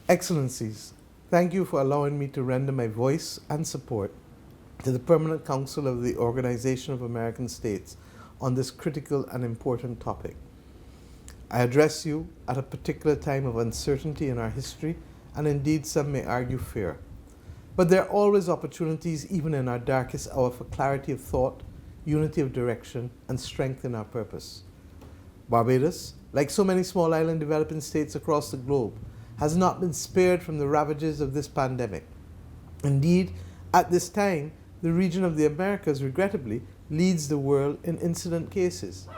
Excellencies, thank you for allowing me to render my voice and support to the Permanent Council of the Organization of American States on this critical and important topic. I address you at a particular time of uncertainty in our history, and indeed some may argue fear. But there are always opportunities, even in our darkest hour, for clarity of thought, unity of direction, and strength in our purpose. Barbados, like so many small island developing states across the globe, has not been spared from the ravages of this pandemic. Indeed, at this time, the region of the Americas, regrettably, leads the world in incident cases.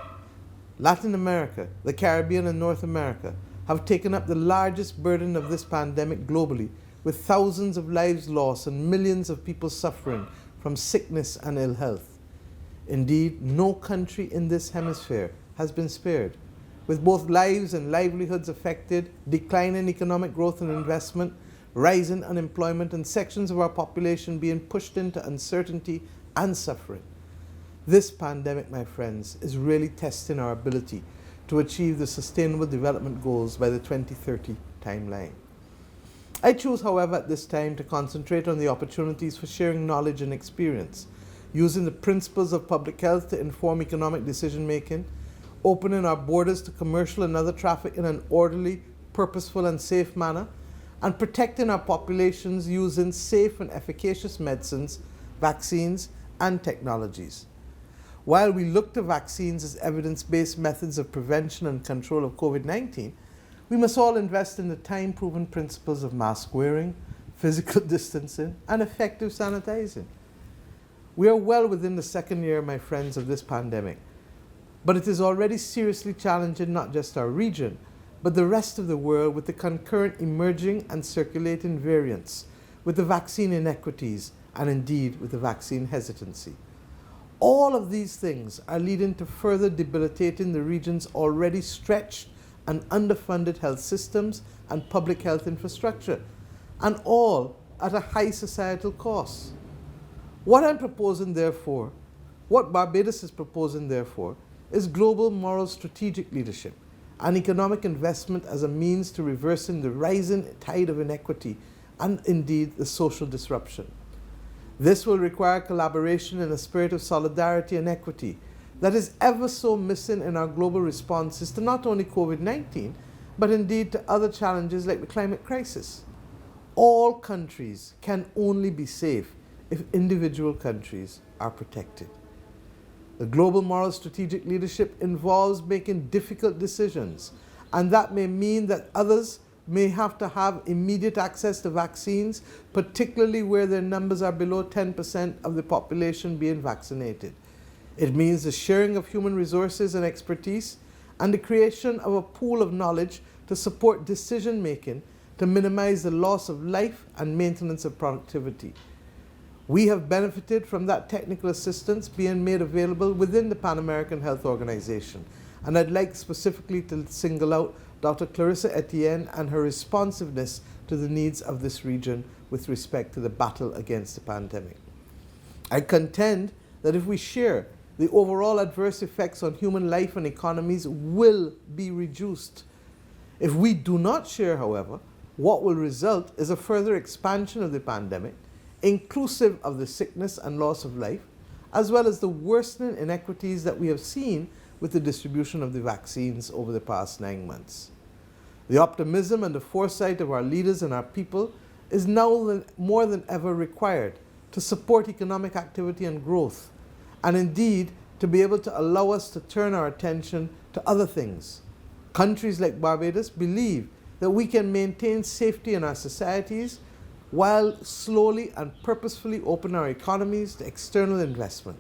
Latin America, the Caribbean, and North America have taken up the largest burden of this pandemic globally, with thousands of lives lost and millions of people suffering from sickness and ill health. Indeed, no country in this hemisphere has been spared, with both lives and livelihoods affected, decline in economic growth and investment, rise in unemployment, and sections of our population being pushed into uncertainty and suffering. This pandemic, my friends, is really testing our ability to achieve the Sustainable Development Goals by the 2030 timeline. I choose, however, at this time to concentrate on the opportunities for sharing knowledge and experience, using the principles of public health to inform economic decision-making, opening our borders to commercial and other traffic in an orderly, purposeful, and safe manner, and protecting our populations using safe and efficacious medicines, vaccines, and technologies. While we look to vaccines as evidence-based methods of prevention and control of COVID-19, we must all invest in the time-proven principles of mask wearing, physical distancing, and effective sanitizing. We are well within the second year, my friends, of this pandemic, but it is already seriously challenging not just our region, but the rest of the world with the concurrent emerging and circulating variants, with the vaccine inequities, and indeed with the vaccine hesitancy. All of these things are leading to further debilitating the region's already stretched and underfunded health systems and public health infrastructure, and all at a high societal cost. What Barbados is proposing, therefore, is global moral strategic leadership and economic investment as a means to reversing the rising tide of inequity and indeed the social disruption. This will require collaboration in a spirit of solidarity and equity that is ever so missing in our global responses to not only COVID-19, but indeed to other challenges like the climate crisis. All countries can only be safe if individual countries are protected. The global moral strategic leadership involves making difficult decisions, and that may mean that others may have to have immediate access to vaccines, particularly where their numbers are below 10% of the population being vaccinated. It means the sharing of human resources and expertise and the creation of a pool of knowledge to support decision-making to minimize the loss of life and maintenance of productivity. We have benefited from that technical assistance being made available within the Pan American Health Organization, and I'd like specifically to single out Dr. Clarissa Etienne and her responsiveness to the needs of this region with respect to the battle against the pandemic. I contend that if we share, the overall adverse effects on human life and economies will be reduced. If we do not share, however, what will result is a further expansion of the pandemic, inclusive of the sickness and loss of life, as well as the worsening inequities that we have seen with the distribution of the vaccines over the past 9 months. The optimism and the foresight of our leaders and our people is now more than ever required to support economic activity and growth, and indeed to be able to allow us to turn our attention to other things. Countries like Barbados believe that we can maintain safety in our societies while slowly and purposefully open our economies to external investment.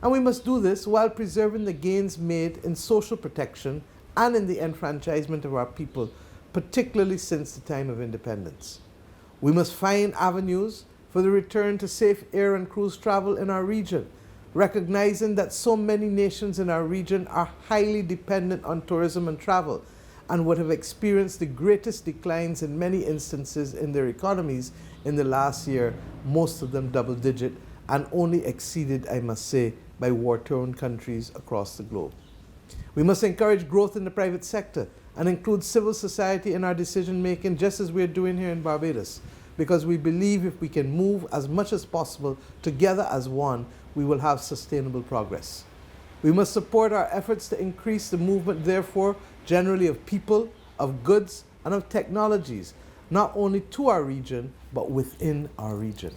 And we must do this while preserving the gains made in social protection and in the enfranchisement of our people, particularly since the time of independence. We must find avenues for the return to safe air and cruise travel in our region, recognizing that so many nations in our region are highly dependent on tourism and travel and would have experienced the greatest declines in many instances in their economies in the last year, most of them double-digit, and only exceeded, I must say, by war-torn countries across the globe. We must encourage growth in the private sector and include civil society in our decision making, just as we're doing here in Barbados, because we believe if we can move as much as possible together as one, we will have sustainable progress. We must support our efforts to increase the movement, therefore, generally of people, of goods, and of technologies, not only to our region, but within our region.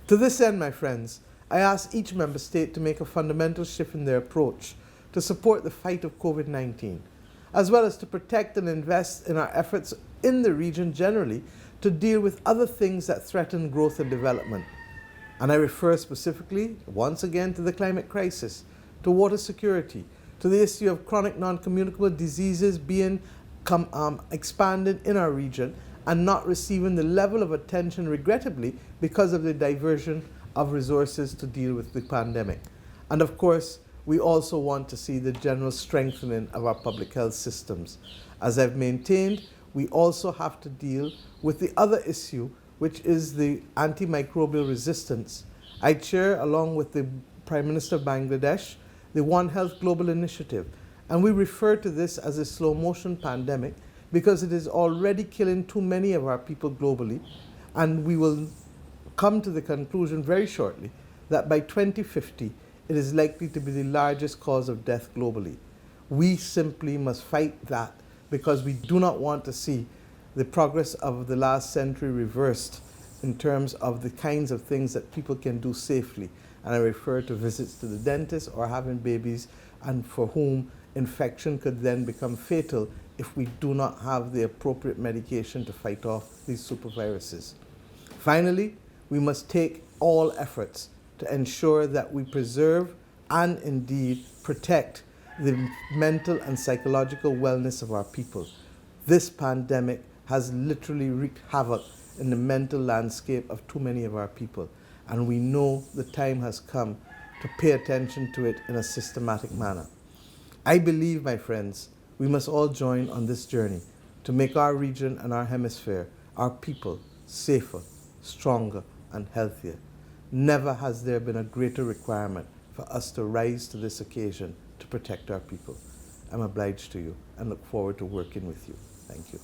To this end, my friends, I ask each member state to make a fundamental shift in their approach to support the fight of COVID-19, as well as to protect and invest in our efforts in the region generally to deal with other things that threaten growth and development. And I refer specifically, once again, to the climate crisis, to water security, to the issue of chronic non-communicable diseases being expanded in our region and not receiving the level of attention, regrettably, because of the diversion of resources to deal with the pandemic. And of course, we also want to see the general strengthening of our public health systems. As I've maintained, we also have to deal with the other issue, which is the antimicrobial resistance. I chair, along with the Prime Minister of Bangladesh, the One Health Global Initiative, and we refer to this as a slow motion pandemic because it is already killing too many of our people globally, and we will come to the conclusion very shortly that by 2050 it is likely to be the largest cause of death globally. We simply must fight that because we do not want to see the progress of the last century reversed in terms of the kinds of things that people can do safely. And I refer to visits to the dentist or having babies, and for whom infection could then become fatal if we do not have the appropriate medication to fight off these superviruses. Finally, we must take all efforts to ensure that we preserve and indeed protect the mental and psychological wellness of our people. This pandemic has literally wreaked havoc in the mental landscape of too many of our people, and we know the time has come to pay attention to it in a systematic manner. I believe, my friends, we must all join on this journey to make our region and our hemisphere, our people, safer, stronger, and healthier. Never has there been a greater requirement for us to rise to this occasion to protect our people. I'm obliged to you and look forward to working with you. Thank you.